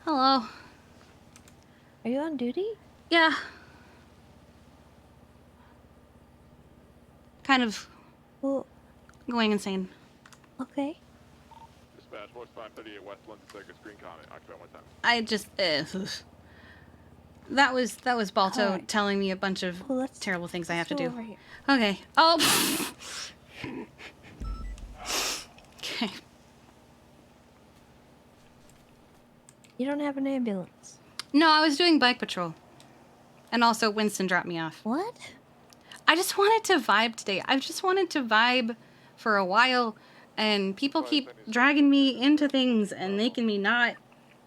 Hello. Are you on duty? Yeah. Kind of Well, going insane. okay. Dispatch, Force 538 West London Circus, Green Comet, occupy 1 time. I just that was Balto Alright. telling me a bunch of Well, terrible things I have let's to go do. over here. Okay. Oh. Okay. You don't have an ambulance. No, I was doing bike patrol. And also Winston dropped me off. What? I just wanted to vibe today. I just wanted to vibe for a while, and people keep dragging me into things and making me not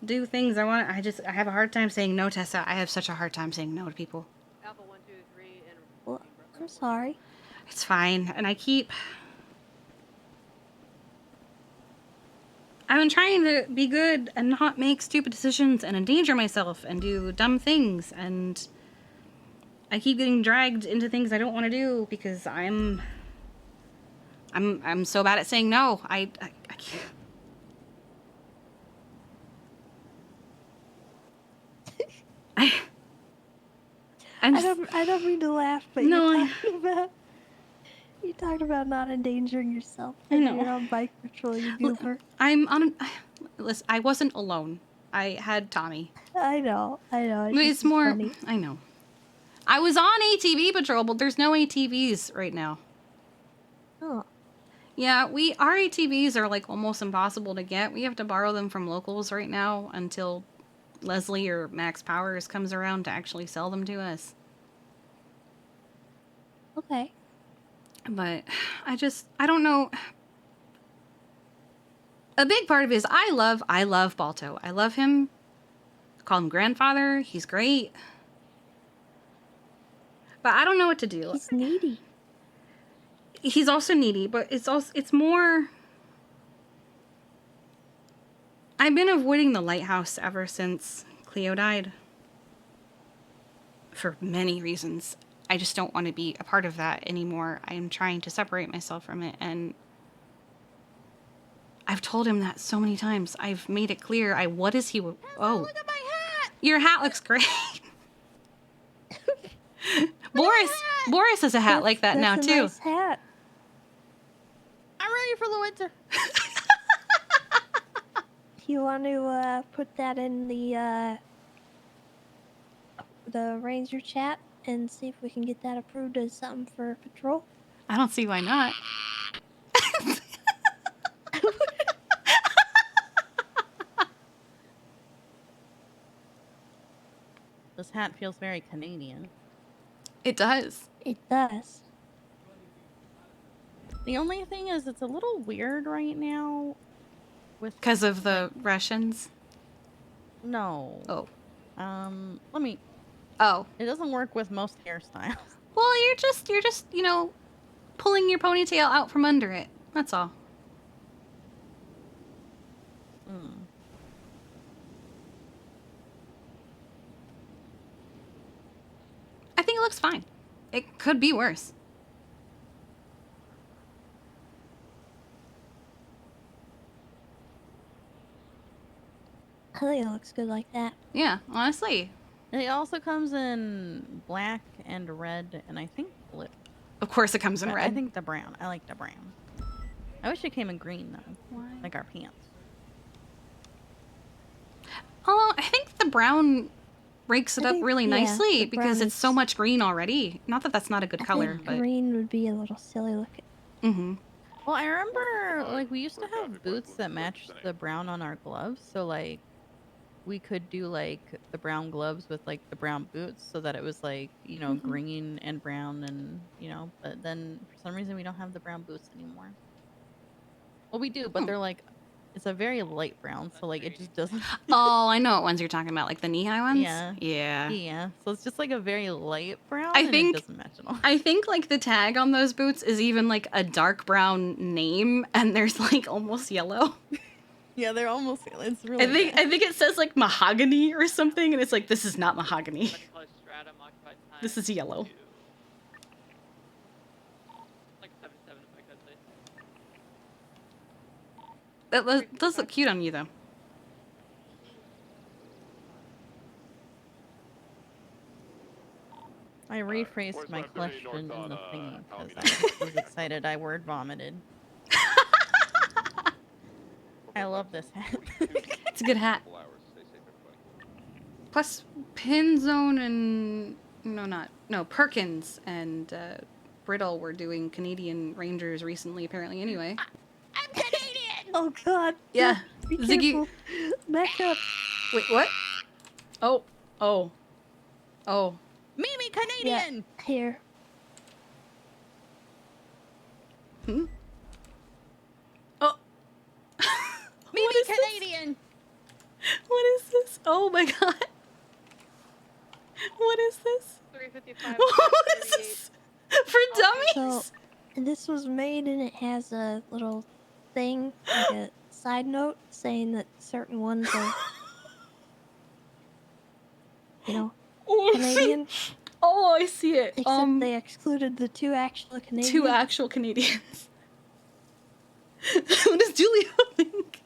do things I want. I have a hard time saying no, Tessa. I have such a hard time saying no to people. Alpha 123 and Well, I'm sorry. It's fine. And I've been trying to be good and not make stupid decisions and endanger myself and do dumb things, and I keep getting dragged into things I don't want to do because I'm so bad at saying no. I can't. I don't mean to laugh, but No, you talked about not endangering yourself. I know. You're on bike patrol, you goober. Listen, I wasn't alone. I had Tommy. I know. It's more. Funny. I know. I was on ATV patrol, but there's no ATVs right now. Oh. Yeah, our ATVs are like almost impossible to get. We have to borrow them from locals right now until Leslie or Max Powers comes around to actually sell them to us. Okay. But I don't know. A big part of it is I love Balto. I love him. Call him grandfather. He's great. But I don't know what to do. He's needy. He's also needy, but it's more. I've been avoiding the lighthouse ever since Cleo died. For many reasons. I just don't want to be a part of that anymore. I am trying to separate myself from it, and I've told him that so many times. I've made it clear. What is he? Oh, look at my hat! Your hat looks great. Boris has a hat like that now That's a too. nice hat. I'm ready for the winter. You want to put that in the ranger chat and see if we can get that approved as something for patrol? I don't see why not. This hat feels very Canadian. It does. It does. The only thing is, it's a little weird right now. Because of the Russians? No. Oh. Let me. Oh. It doesn't work with most hairstyles. Well, you're just, pulling your ponytail out from under it. That's all. I think it looks fine. It could be worse. I think it looks good like that. Yeah, honestly. It also comes in black and red, and I think blue. Of course it comes in red. I think the brown. I like the brown. I wish it came in green, though. Why? Like our pants. Oh, I think the brown breaks it up really nicely because it's so much green already. Not that that's not a good color, but green would be a little silly looking. Mm-hmm. Well, I remember, like, we used to have boots that matched the brown on our gloves, so, like, we could do, like, the brown gloves with, like, the brown boots so that it was, like, green and brown and, but then for some reason we don't have the brown boots anymore. Well, we do, but they're, like, it's a very light brown, so, like, it just doesn't... Oh, I know what ones you're talking about, like the knee-high ones? Yeah. Yeah. Yeah, so it's just, like, a very light brown, and it doesn't match at all. I think, like, the tag on those boots is even, like, a dark brown name, and there's, like, almost yellow. Yeah, they're almost... It's really I think it says, like, mahogany or something, and it's like, this is not mahogany. This is yellow. Those look cute on you, though. rephrased my Horseman 38 question north in the on, thingy because Alameda. I just was excited I word vomited. I love this hat. It's a good hat. Plus, Pinzone and Perkins and Brittle were doing Canadian Rangers recently, apparently. Anyway. I'm Canadian! Oh God. Yeah. Be Ziggy. careful. Back up. Wait, what? Oh. Oh. Oh. Mimi Yeah. Canadian! Here. Hmm? Oh. Mimi What is Canadian! this? What is this? Oh my god. What is this? 355. What is this? For dummies? So, and this was made, and it has a little thing, like a side note, saying that certain ones are, you know, Canadian. Oh, I see it. Except they excluded the two actual Canadians. Two actual Canadians. What does Julia think?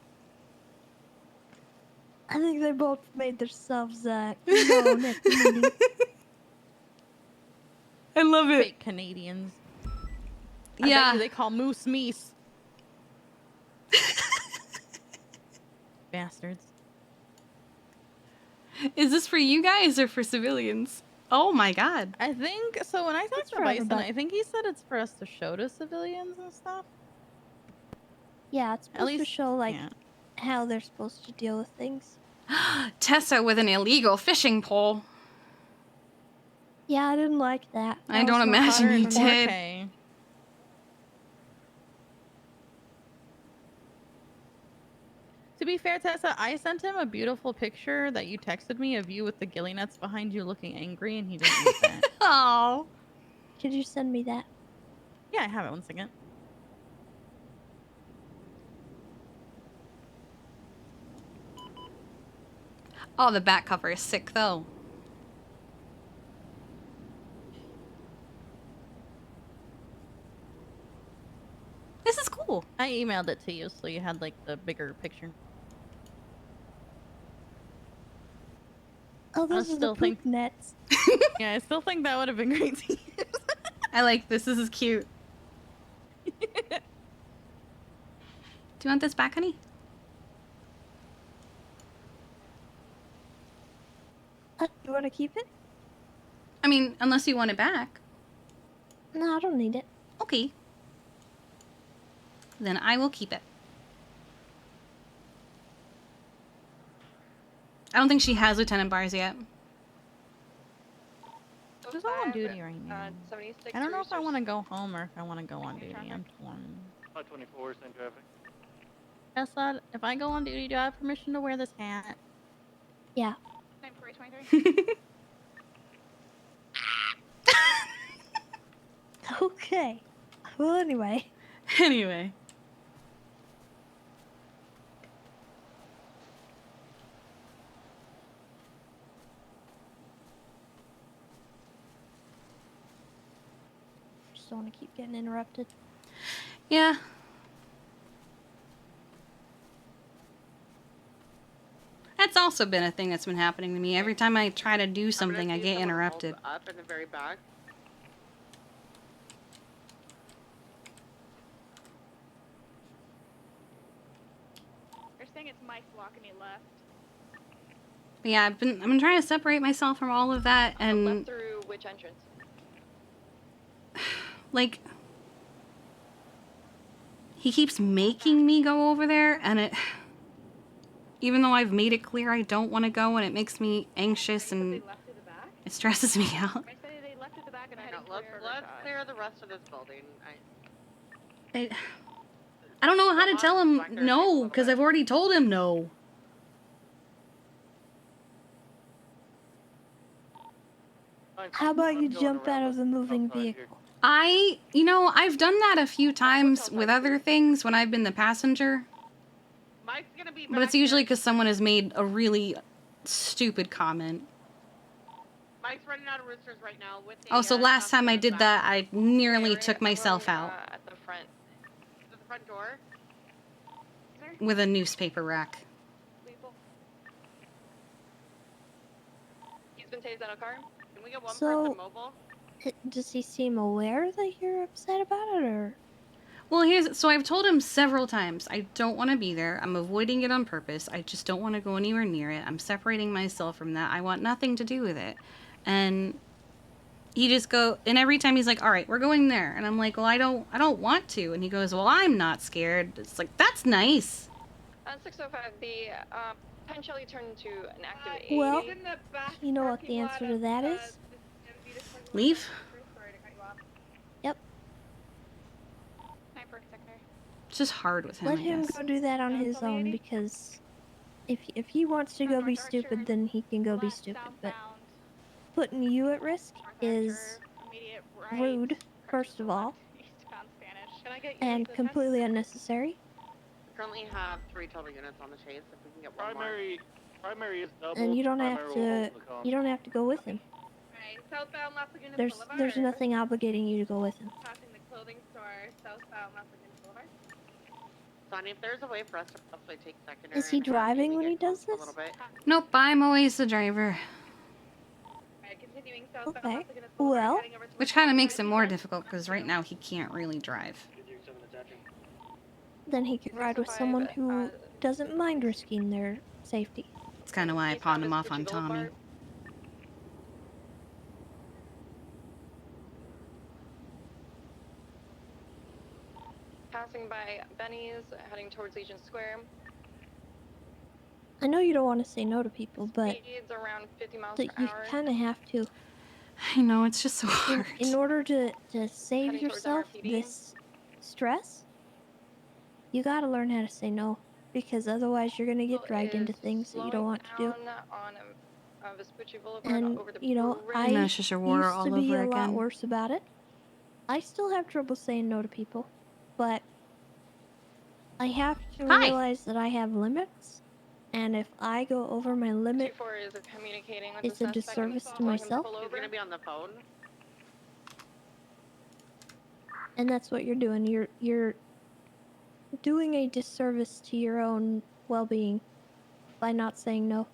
I think they both made themselves, known at the meeting. I love it. Fake Canadians. I Yeah. bet you they call moose meese. Bastards. Is this for you guys or for civilians? Oh my god. I think so. When I talked It's to for Bison, everybody. I think he said it's for us to show to civilians and stuff. Yeah, it's supposed to least- show, like, yeah. how they're supposed to deal with things. Tessa with an illegal fishing pole. Yeah, I didn't like that. I That don't was not imagine fun you for me. did. 4K. To be fair, Tessa, I sent him a beautiful picture that you texted me of you with the ghillie nets behind you looking angry, and he didn't use that. Oh. Could you send me that? Yeah, I have it. 1 second. Oh, the back cover is sick though. This is cool. I emailed it to you, so you had like the bigger picture. Oh, those are the still poop think- nets. Yeah, I still think that would have been great to use. I like this. This is cute. Do you want this back, honey? You want to keep it? I mean, unless you want it back. No, I don't need it. Okay. Then I will keep it. I don't think she has lieutenant bars yet. Who's on duty right now? 76 I don't know if I want to go home or if I want to go on duty. I'm torn. 24, same traffic. Tessa, if I go on duty, do I have permission to wear this hat? Yeah. 23. Okay. Well, anyway. Anyway. Just don't want to keep getting interrupted. Yeah. That's also been a thing that's been happening to me. Every time I try to do something, I get interrupted. Up in the very back. They're saying it's Mike blocking me left. But yeah, I've been trying to separate myself from all of that, and Left through which entrance? like he keeps making me go over there, and it, even though I've made it clear I don't want to go, and it makes me anxious They and left to the back? it stresses me out. I said they left to the back and Hang heading on, for let's clear the rest of this building. I don't know how to tell him no, because I've already told him no. How about you jump out of the moving vehicle? I've done that a few times with other things when I've been the passenger, Mike's gonna be but it's usually because someone has made a really stupid comment. Mike's running out of roosters right now with the, Oh, so last time I did that, I nearly took We're, myself out At the front. to the front door. with a newspaper rack. Lethal. He's been tased out of car. Can we get one So- person mobile? Does he seem aware that you're upset about it, or? Well, so I've told him several times I don't want to be there. I'm avoiding it on purpose. I just don't want to go anywhere near it. I'm separating myself from that. I want nothing to do with it. And and every time he's like, "All right, we're going there." And I'm like, "Well, I don't want to." And he goes, "Well, I'm not scared." It's like, "That's nice." On 605, the pen Shelly turned into an active Well, 80. In the back you know what parking the lot answer of, to that is? the Beavis parking lot Leave. down- Sorry to cut you off. Yep. 9 for secondary. It's just hard with him, Let I him guess. go do that on Down his till the own 80? because if he wants to go be North Archer, stupid, then he can go be left stupid. But southbound. putting you at risk North is Archer, immediate right. rude, Correction first to of the all, left, eastbound Spanish. Can I get you and the 10? completely unnecessary. We currently have 3 total units on the chase. If we can get one Primary is double. And you don't Primary have will to. hold the con. You don't have to go with him. Alright, southbound Las Lagunas Boulevard. There's nothing obligating you to go with him. Passing the clothing store, southbound Las Lagunas Boulevard. Sonny, if there's a way for us to possibly take secondary. Is he and have driving Amy when get he does close a this? little bit. Nope, I'm always the driver. Alright, continuing southbound Okay. Las Lagunas Boulevard, Well, heading over to Which West kind of Lagunas makes it more Boulevard. difficult because right now he can't really drive. then he can ride with 605, someone who doesn't mind risking their safety. It's kind of why I pawned him off on Tommy. Passing by Benny's, heading towards Legion Square. I know you don't want to say no to people, but Speeds around 50 miles you per hour. kind of have to. I know, it's just so hard. In order to save Heading towards yourself MRPD. this stress, you gotta learn how to say no, because otherwise you're gonna get dragged into things that you don't want to do. On Vespucci Boulevard And over the you know, bridge. I No, it's just a war used all to be over a lot again. worse about it. I still have trouble saying no to people, but I have to Hi. realize that I have limits, and if I go over my limit, 24 is communicating with it's the a suspect. disservice to Telling him myself. pull He's over. gonna be on the phone. And that's what you're doing. You're doing a disservice to your own well-being by not saying no.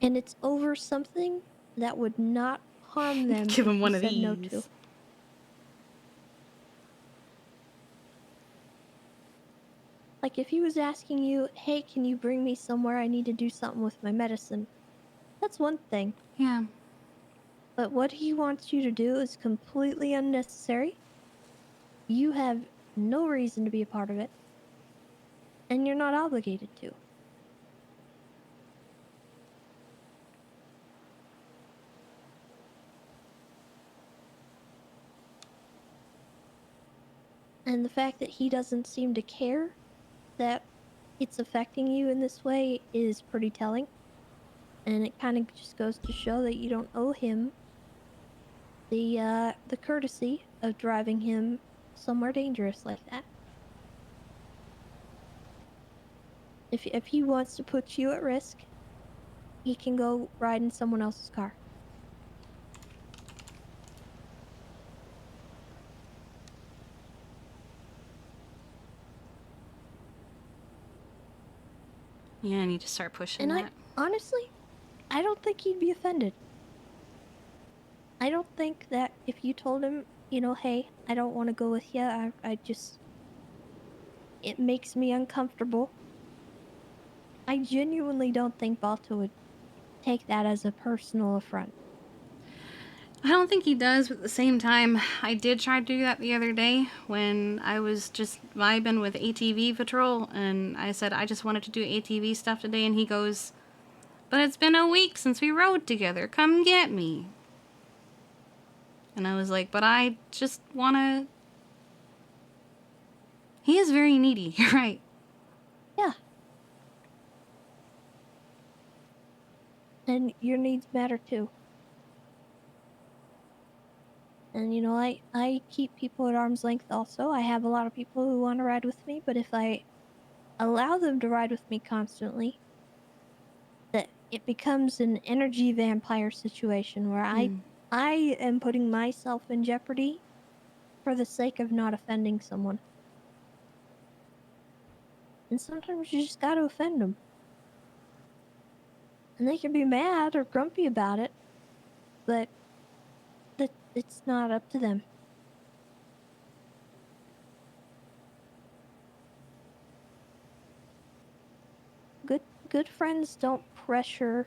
And it's over something that would not harm them Give if him you one of said no to. these. Like if he was asking you, "Hey, can you bring me somewhere? I need to do something with my medicine." That's one thing. Yeah. But what he wants you to do is completely unnecessary. You have no reason to be a part of it. And you're not obligated to. And the fact that he doesn't seem to care that it's affecting you in this way is pretty telling. And it kind of just goes to show that you don't owe him the courtesy of driving him somewhere dangerous like that. If he wants to put you at risk, he can go ride in someone else's car. Yeah, I need to start pushing And that. honestly, I don't think he'd be offended. I don't think that if you told him, you know, "Hey, I don't want to go with you. I just, it makes me uncomfortable." I genuinely don't think Balto would take that as a personal affront. I don't think he does, but at the same time, I did try to do that the other day when I was just vibing with ATV patrol, and I said I just wanted to do ATV stuff today, and he goes, "But it's been a week since we rode together. Come get me." And I was like, "But I just want to..." He is very needy, you're right. Yeah. And your needs matter too. And you know, I keep people at arm's length also. I have a lot of people who want to ride with me, but if I allow them to ride with me constantly, that it becomes an energy vampire situation where I am putting myself in jeopardy for the sake of not offending someone. And sometimes you just gotta offend them. And they can be mad or grumpy about it, but it's not up to them. Good friends don't pressure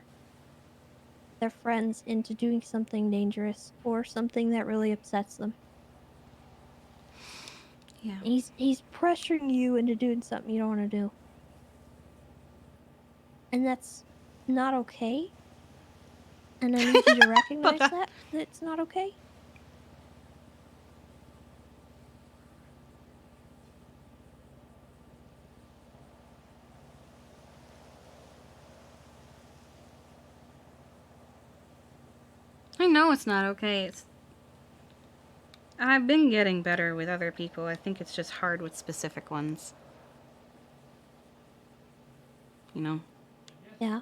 their friends into doing something dangerous or something that really upsets them. Yeah. He's pressuring you into doing something you don't want to do. And that's not okay. And I need you to recognize that it's not okay. I know it's not okay. I've been getting better with other people. I think it's just hard with specific ones. You know? Yeah.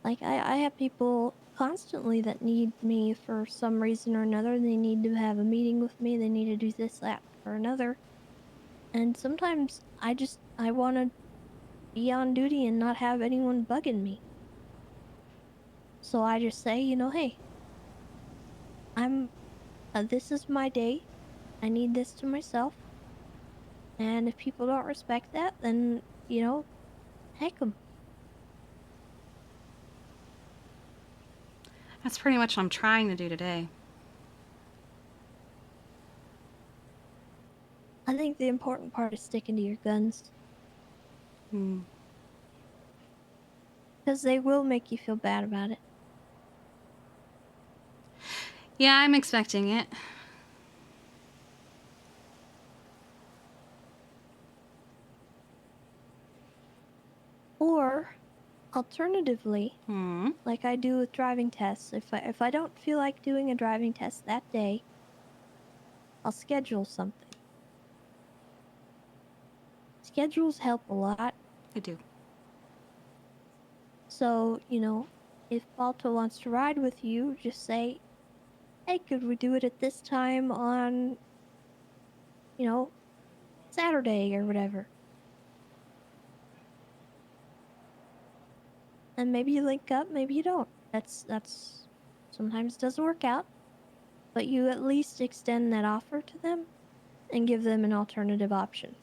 Like, I have people constantly that need me for some reason or another. They need to have a meeting with me. They need to do this, that, or another. And sometimes I want to be on duty and not have anyone bugging me. So I just say, hey, this is my day. I need this to myself. And if people don't respect that, then, heck 'em. That's pretty much what I'm trying to do today. I think the important part is sticking to your guns. Hmm. Because they will make you feel bad about it. Yeah, I'm expecting it. Or, alternatively, Hmm. like I do with driving tests, if I don't feel like doing a driving test that day, I'll schedule something. Schedules help a lot. I do. So, if Balto wants to ride with you, just say, hey, could we do it at this time on, Saturday or whatever? And maybe you link up, maybe you don't. That's sometimes doesn't work out, but you at least extend that offer to them and give them an alternative option.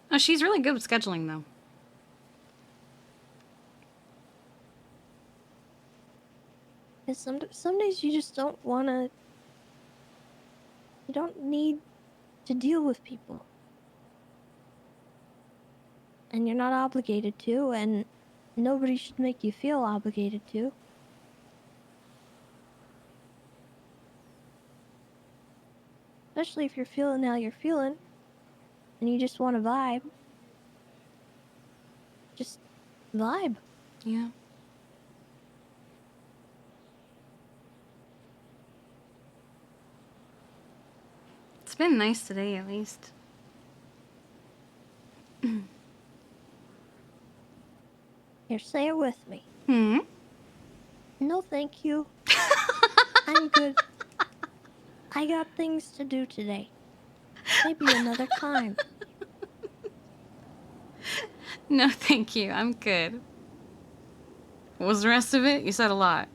Oh, she's really good with scheduling, though. Because some days you just don't want to. You don't need to deal with people. And you're not obligated to, and nobody should make you feel obligated to. Especially if you're feeling how you're feeling and you just want to vibe. Just vibe. Yeah. It's been nice today, at least. Here, say it with me. Hmm? No, thank you. I'm good. I got things to do today. Maybe another time. No, thank you. I'm good. What was the rest of it? You said a lot.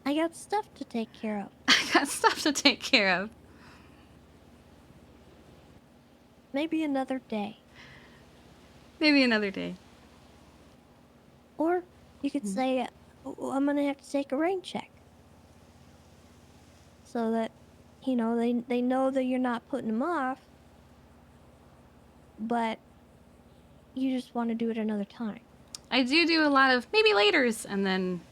I got stuff to take care of. I got stuff to take care of. Maybe another day. Maybe another day. Or you could say, I'm gonna have to take a rain check. So that, they know that you're not putting them off, but you just want to do it another time. I do a lot of maybe laters and then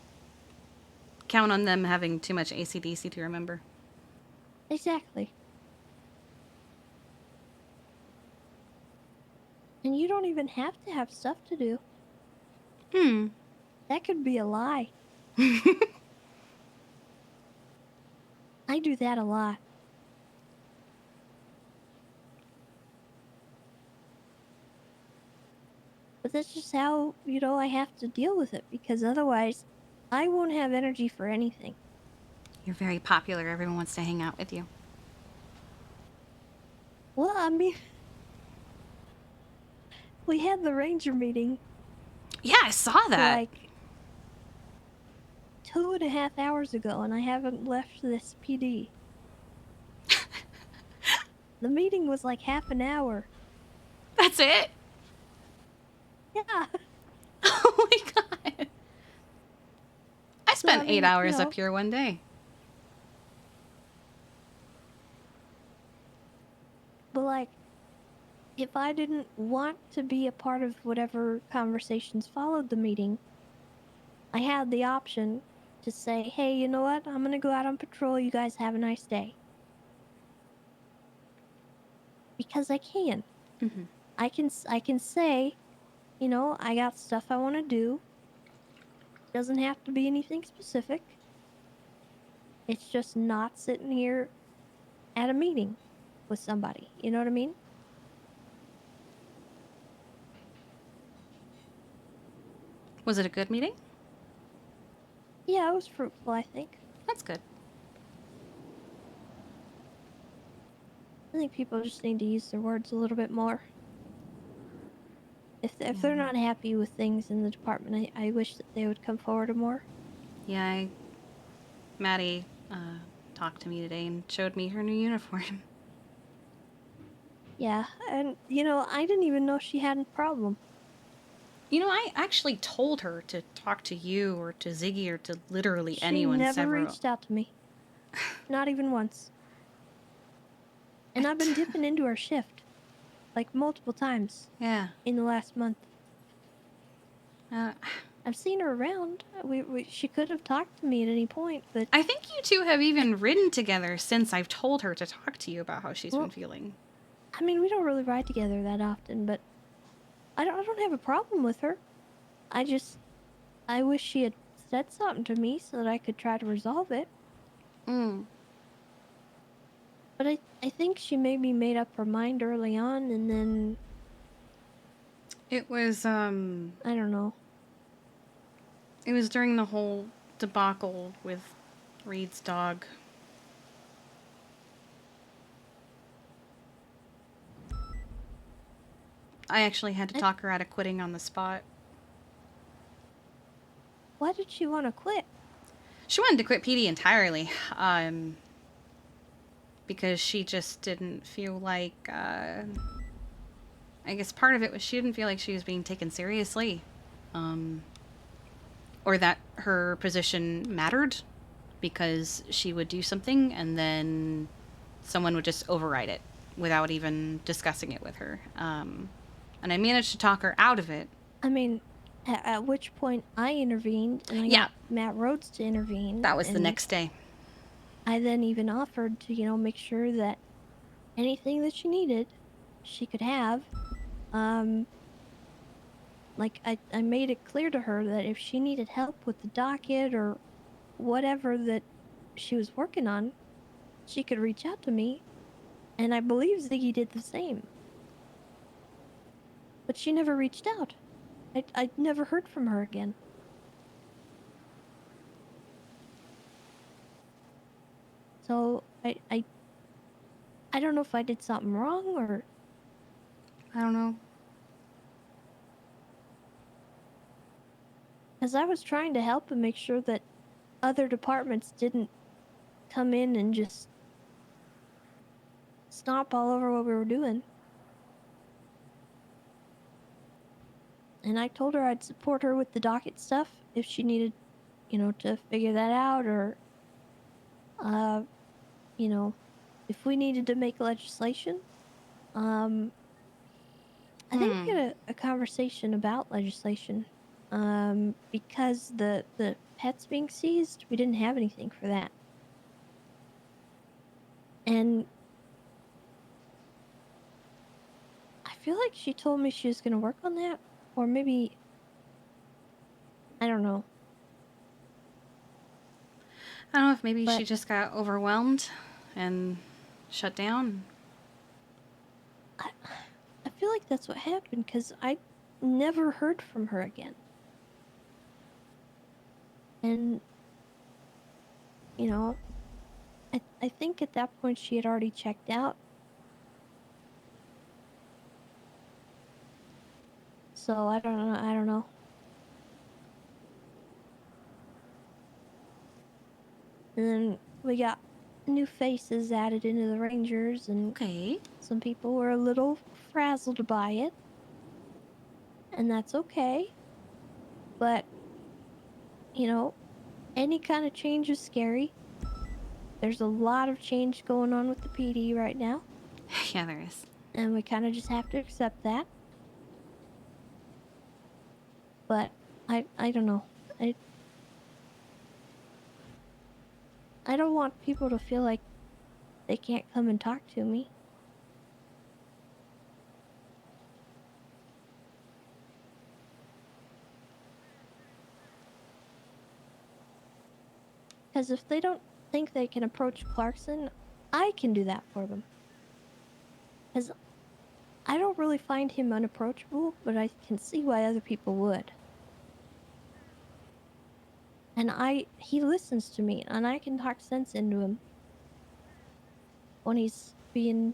count on them having too much ACDC to remember. Exactly. And you don't even have to have stuff to do. Hmm. That could be a lie. I do that a lot. But that's just how, I have to deal with it, because otherwise I won't have energy for anything. You're very popular. Everyone wants to hang out with you. Well, I mean, we had the ranger meeting Yeah, I saw that. like 2.5 hours ago, and I haven't left this PD. The meeting was like half an hour. That's it? Yeah. Oh my god. I So, spent 8 hours up here one day. But, like, if I didn't want to be a part of whatever conversations followed the meeting, I had the option to say, hey, you know what? I'm gonna go out on patrol. You guys have a nice day. Because I can. Mm-hmm. I can say, I got stuff I want to do. Doesn't have to be anything specific. It's just not sitting here at a meeting with somebody. You know what I mean? Was it a good meeting? Yeah, it was fruitful, I think. That's good. I think people just need to use their words a little bit more. If they're not happy with things in the department, I wish that they would come forward more. Yeah, Maddie talked to me today and showed me her new uniform. Yeah, and I didn't even know she had a problem. I actually told her to talk to you or to Ziggy or to literally anyone. She never several. reached out to me. Not even once. And I've been dipping into her shift, like multiple times. Yeah. In the last month. I've seen her around. She could have talked to me at any point, but I think you two have even ridden together since I've told her to talk to you about how she's been feeling. I mean, we don't really ride together that often, but I don't have a problem with her. I wish she had said something to me so that I could try to resolve it. But I think she maybe made up her mind early on, and then it was I don't know. It was during the whole debacle with Reed's dog. I actually had to talk her out of quitting on the spot. Why did she want to quit? She wanted to quit PD entirely, because she just didn't feel like, I guess part of it was she didn't feel like she was being taken seriously, or that her position mattered, because she would do something and then someone would just override it without even discussing it with her. And I managed to talk her out of it. I mean, at which point I intervened, and I got Matt Rhodes to intervene. That was the next day. I then even offered to, make sure that anything that she needed, she could have. Like, I made it clear to her that if she needed help with the docket or whatever that she was working on, she could reach out to me. And I believe Ziggy did the same. But she never reached out. I never heard from her again. So, I don't know if I did something wrong, or... I don't know. Because I was trying to help and make sure that other departments didn't come in and just stomp all over what we were doing. And I told her I'd support her with the docket stuff if she needed, to figure that out, or, if we needed to make legislation. I think we had a conversation about legislation. Because the pets being seized, we didn't have anything for that. And I feel like she told me she was going to work on that, or maybe, I don't know. I don't know if maybe she just got overwhelmed and shut down. I feel like that's what happened, because I never heard from her again. And, you know, I think at that point she had already checked out. So I don't know. And then we got new faces added into the Rangers, and Okay. some people were a little frazzled by it. And that's okay. But, you know, any kind of change is scary. There's a lot of change going on with the PD right now. Yeah, there is. And we kind of just have to accept that. But I don't know. I don't want people to feel like they can't come and talk to me. Because if they don't think they can approach Clarkson, I can do that for them. Because I don't really find him unapproachable, but I can see why other people would. And he listens to me, and I can talk sense into him when he's being,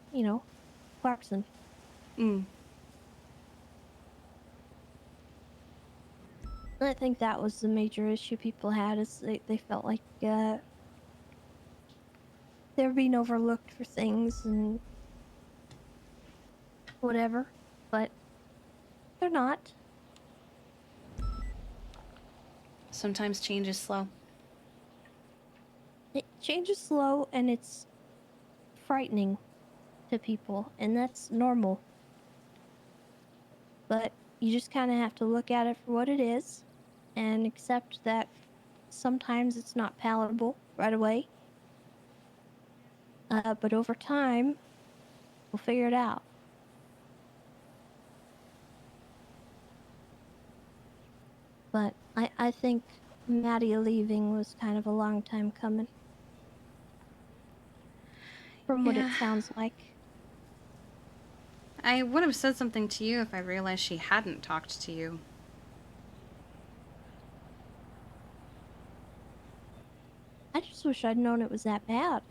Clarkson. Mm. And I think that was the major issue people had, is they felt like they were being overlooked for things and whatever. But they're not. Sometimes change is slow. Change is slow, and it's frightening to people, and that's normal. But you just kind of have to look at it for what it is and accept that sometimes it's not palatable right away. But over time, we'll figure it out. But I think Maddie leaving was kind of a long time coming. From what it sounds like. I would have said something to you if I realized she hadn't talked to you. I just wish I'd known it was that bad.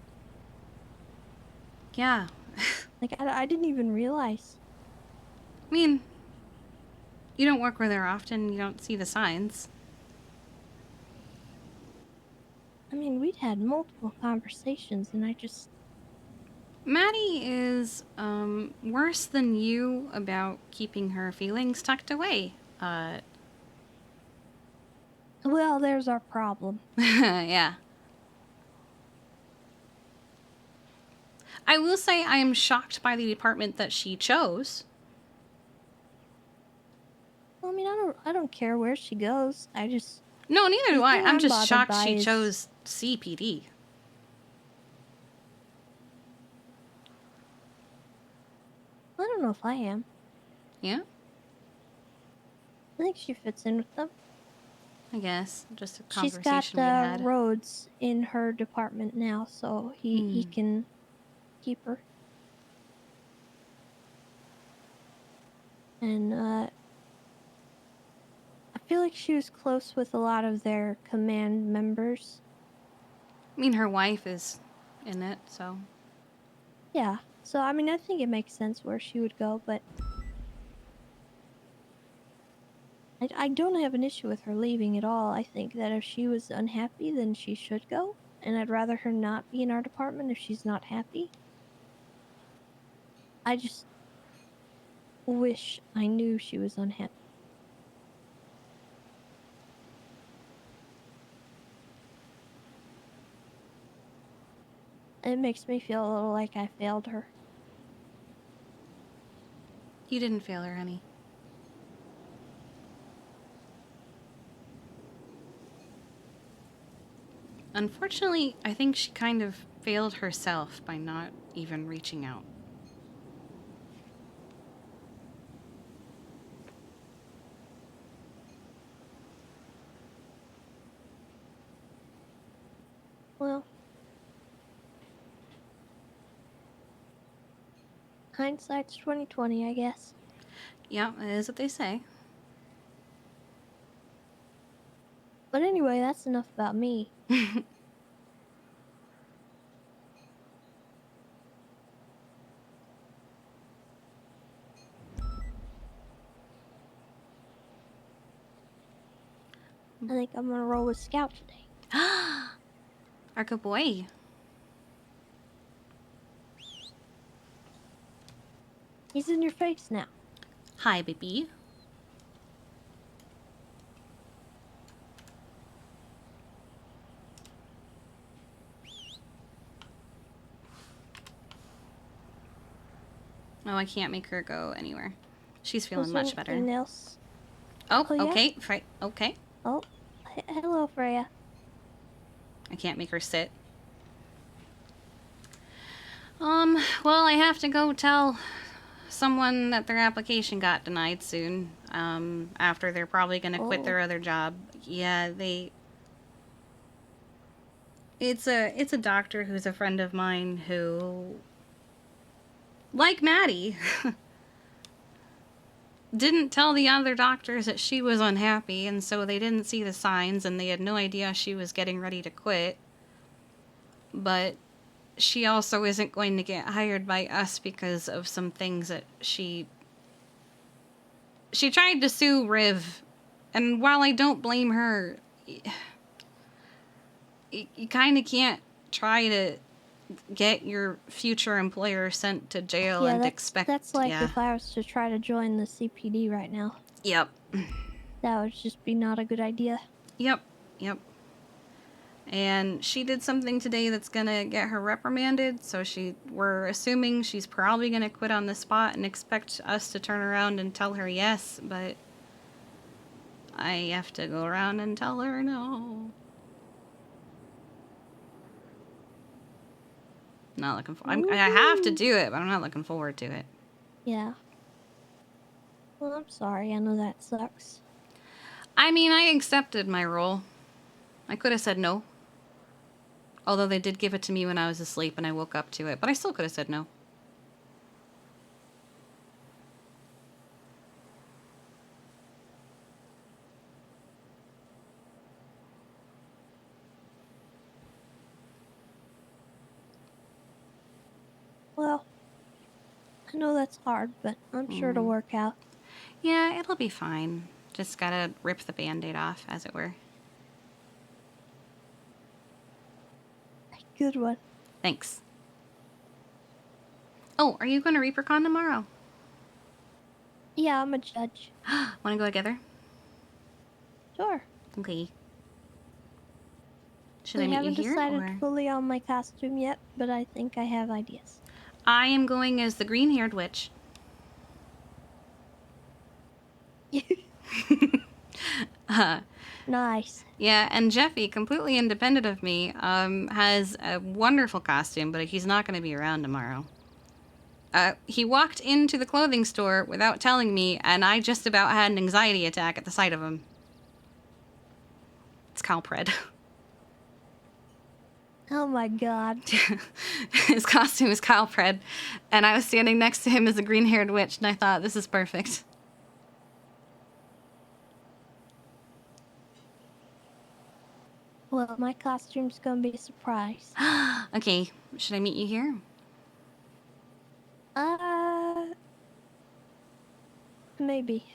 Yeah. Like, I didn't even realize. I mean, you don't work with her often, you don't see the signs. I mean, we'd had multiple conversations, and I just... Maddie is, worse than you about keeping her feelings tucked away. Well, there's our problem. Yeah. I will say I am shocked by the department that she chose. Well, I mean, I don't care where she goes. I just... No, neither do I. I'm just bothered shocked by she is... chose CPD. I don't know if I am. Yeah? I think she fits in with them. I guess. Just a She's conversation got we had. Rhodes in her department now, so he can keep her. And I feel like she was close with a lot of their command members. I mean, her wife is in it, so. Yeah, so I mean, I think it makes sense where she would go, but I don't have an issue with her leaving at all. I think that if she was unhappy, then she should go, and I'd rather her not be in our department if she's not happy. I just wish I knew she was unhappy. It makes me feel a little like I failed her. You didn't fail her, honey. Unfortunately, I think she kind of failed herself by not even reaching out. Well, hindsight's 20/20, I guess. Yeah, that is what they say. But anyway, that's enough about me. I think I'm gonna roll with Scout today. Our good boy. He's in your face now. Hi, baby. Oh, I can't make her go anywhere. She's feeling Was much there better. anything else? Oh, Oh, yeah? okay. Okay. Oh, hello, Freya. I can't make her sit. Well, I have to go tell someone that their application got denied soon. After they're probably gonna quit their other job. Yeah, it's a doctor who's a friend of mine who, like Maddie, didn't tell the other doctors that she was unhappy, and so they didn't see the signs, and they had no idea she was getting ready to quit. But she also isn't going to get hired by us because of some things that she tried to sue Riv, and while I don't blame her, you kind of can't try to get your future employer sent to jail and expect... That's like if I was to try to join the CPD right now. Yep. That would just be not a good idea. Yep. And she did something today that's gonna get her reprimanded, so we're assuming she's probably gonna quit on the spot and expect us to turn around and tell her yes, but I have to go around and tell her no. Not looking for... I have to do it, but I'm not looking forward to it. Yeah. Well, I'm sorry. I know that sucks. I mean, I accepted my role. I could have said no. Although they did give it to me when I was asleep and I woke up to it, but I still could have said no. Well, I know that's hard, but I'm sure it'll work out. Yeah, it'll be fine. Just gotta rip the Band-Aid off, as it were. Good one. Thanks. Oh, are you going to ReaperCon tomorrow? Yeah, I'm a judge. Want to go together? Sure. Okay. Should I I meet you haven't here, decided or...? fully on my costume yet, but I think I have ideas. I am going as the green-haired witch. Nice. Yeah, and Jeffy, completely independent of me, has a wonderful costume, but he's not going to be around tomorrow. He walked into the clothing store without telling me, and I just about had an anxiety attack at the sight of him. It's Calpred. Oh my god. His costume is Calpred, and I was standing next to him as a green-haired witch, and I thought, this is perfect. Well, my costume's gonna be a surprise. Okay, should I meet you here? Maybe.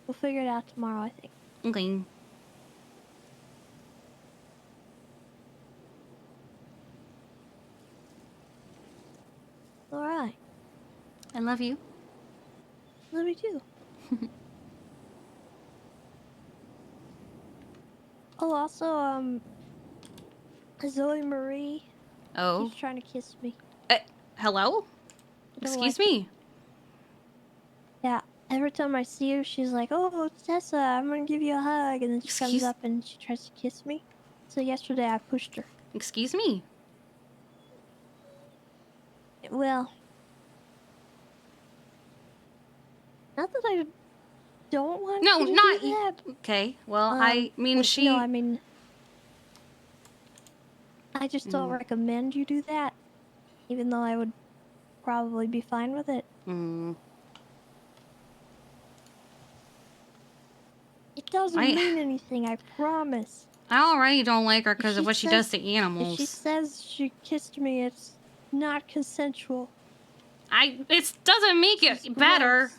We'll figure it out tomorrow, I think. Okay. Alright. I love you. Love you too. Oh, also, Zoe Marie. Oh. She's trying to kiss me. Hello? Excuse me? Yeah. Every time I see her, she's like, "Oh, Tessa, I'm gonna give you a hug," and then she comes up and she tries to kiss me. So yesterday I pushed her. Excuse me? Well, not that I don't want No, you to not do that. Okay, well, I mean, she... No, I mean, I just don't recommend you do that, even though I would probably be fine with it. It doesn't mean anything, I promise. I already don't like her because If of what she does to If she animals. says she kissed me, it's not consensual. It doesn't make This is it better. gross.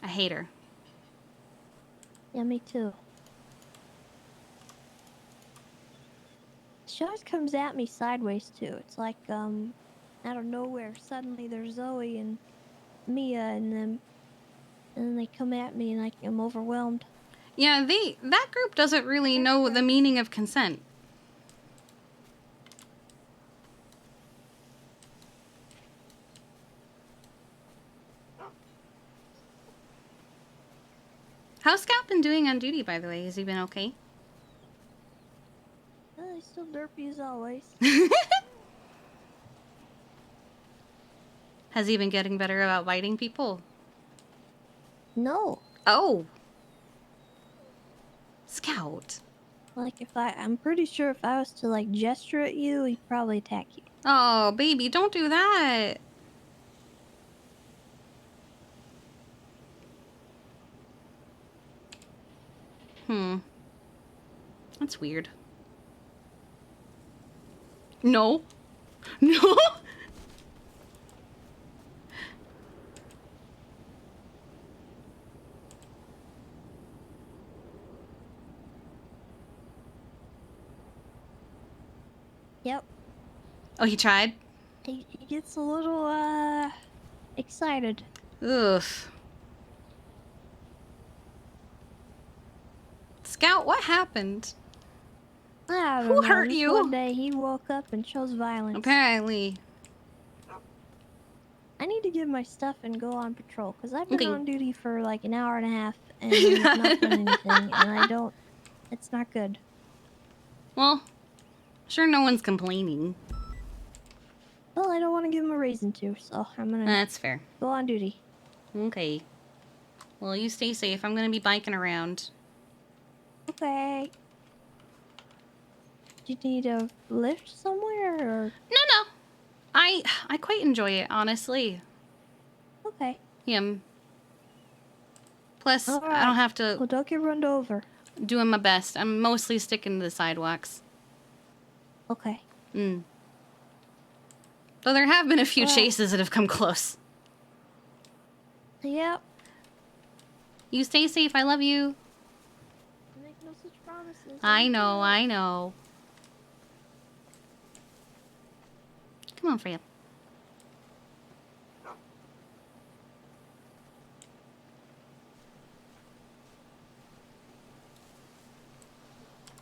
I hate her. Yeah, me too. She always comes at me sideways too. It's like out of nowhere, suddenly there's Zoe and Mia and them, and then they come at me and I'm overwhelmed. Yeah, that group doesn't really know the meaning of consent. How's Scout been doing on duty, by the way? Has he been okay? He's still derpy as always. Has he been getting better about biting people? No. Oh. Scout. Like I'm pretty sure if I was to like gesture at you, he'd probably attack you. Oh, baby, don't do that. That's weird. No. No. Yep. Oh, he tried? He gets a little excited. Ugh. Scout, what happened? I don't Who know. hurt Just you? One day he woke up and chose violence. Apparently. I need to get my stuff and go on patrol because I've been Okay. on duty for like an hour and a half and I've not done anything, and I don't. It's not good. Well, sure no one's complaining. Well, I don't want to give him a reason to, so I'm gonna That's fair. go on duty. Okay. Well, you stay safe. I'm gonna be biking around. Okay. Do you need a lift somewhere or? No. I quite enjoy it, honestly. Okay. Plus, All I right. don't have to Well, don't get run over. doing my best. I'm mostly sticking to the sidewalks. Okay. Though there have been a few Well. chases that have come close. Yep. You stay safe. I love you. Make no such promises. I know. Come on, Freya.